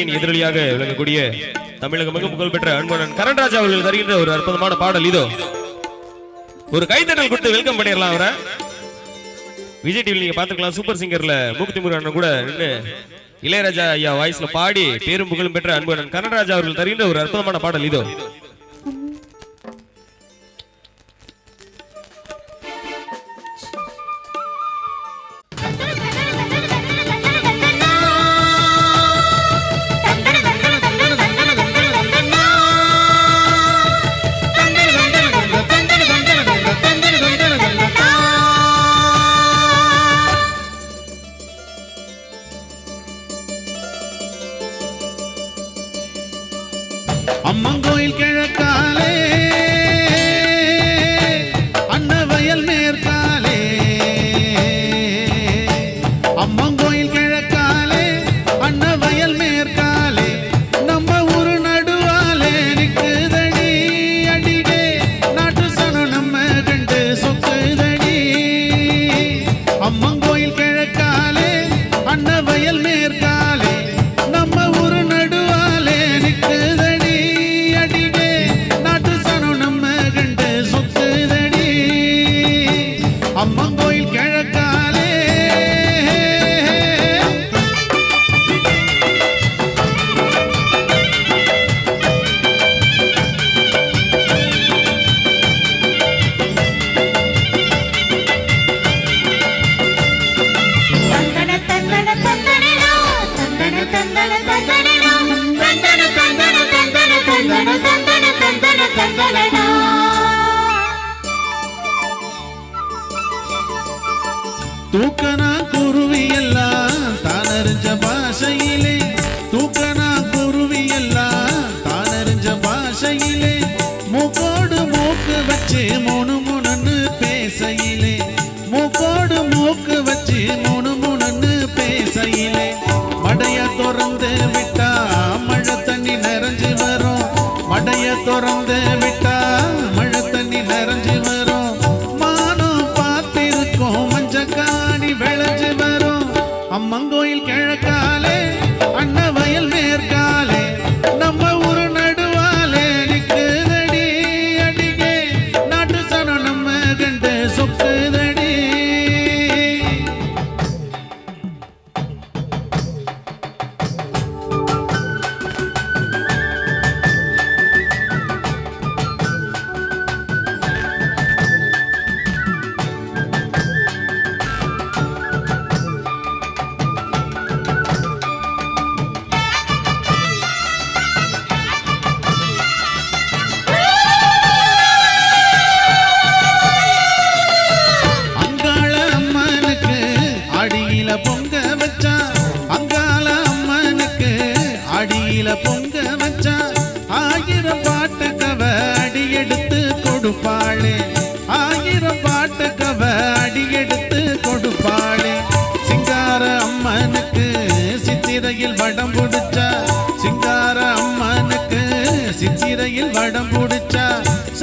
எதிரொலியாக விளங்கக்கூடிய தமிழக மிக புகழ்பெற்ற அன்புடன் கரண்ராஜ் அவர்கள் தருகின்ற ஒரு அற்புதமான பாடல் இதோ. ஒரு கைத்தட்டல் கொடுத்து வெல்கம் பண்ணிடலாம் அவரை. விஜய் டிவி நீங்க பாத்துக்கலாம். சூப்பர் சிங்கர்ல மூக்குத்தி முருகன் கூட நின்று இளையராஜா ஐயா வாய்ஸ்ல பாடி பேரும் புகழும் பெற்ற அன்புடன் கரண்ராஜ் அவர்கள் தருகின்ற ஒரு அற்புதமான பாடல் இதோ. அம்மங்கோயில் கிழக்காலே அன்னவயல் மேற்காலே, அம்மங்கோயில் கிழக்காலே அன்னவயல் மேற்காலே, நம்ம ஊரு நடுவாலே நிக்குதடி அடிடே, நாட்டு சனம் நம்ம கண்டு சொக்குதடி. அம்மங்கோயில் கிழக்காலே அன்னவயல் மேற்காலே, நம்ம ஊரு நடுவாலே நிக்குதடி, அம்மங்கோயில் கிழக்காலே. தூக்கனா குருவி எல்லாம் தானறிஞ்ச பாஷையிலே, தூக்கனா குருவி எல்லாம் தானறிஞ்ச பாஷையிலே, மூக்கோடு மூக்கு வச்சு மூணு மூணுன்னு பேசையிலே, மூக்கோடு மூக்கு வச்சு மூணு மூணுன்னு பேசையிலே, மடைய திறந்து விட்டா மழை தண்ணி நிறைஞ்சு வரும், மடைய திறந்து விட்டா மழை தண்ணி நிறைஞ்சு வரும், மானம் பார்த்திருக்கோம் மஞ்சக்காணி விளைஞ்சு வரும். அம்மங்கோயில் கிழக்காலே அன்னவயல் மேற்காலே, நம்ம ஊரு நடுவாலே நிக்குதடி அடிகே, நாட்டு சனம் நம்ம கண்டு சொக்குதடி. பொங்க வச்சா அங்கால அம்மனுக்கு அடியில பொங்க வச்சா, ஆயிரம் பாட்டு கவ அடி எடுத்து கொடுப்பாளே, ஆயிரம் பாட்டு கவ அடி எடுத்து கொடுப்பாளே. சிங்கார அம்மனுக்கு சித்திரையில் வடம் புடிச்சா, சிங்கார அம்மனுக்கு சித்திரையில் வடம் புடிச்சா,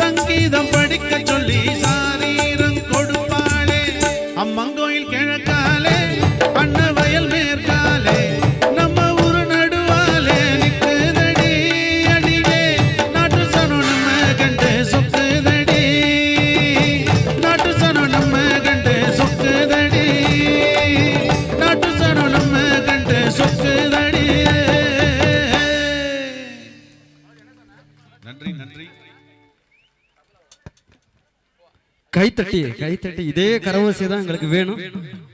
சங்கீதம் படிக்க சொல்லி சாரீரம் கொடுப்பாளே. அம்மங்கோயில் கிழக்காலே அன்னவயல் மேற்காலே, நம்ம ஊரு நடுவாலே நிக்குதடி அடிடே, நாட்டு சனம் நம்ம கண்டு சொக்குதடி, நாட்டு சனம் நம்ம கண்டு சொக்குதடி, நாட்டு சனம் நம்ம கண்டு சொக்குதடி. நன்றி நன்றி. கைத்தட்டி கைத்தட்டி இதே கரவோசை தான் எங்களுக்கு வேணும்.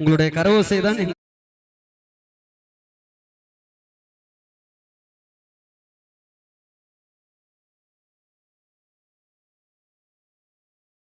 உங்களுடைய கரவோசை தான்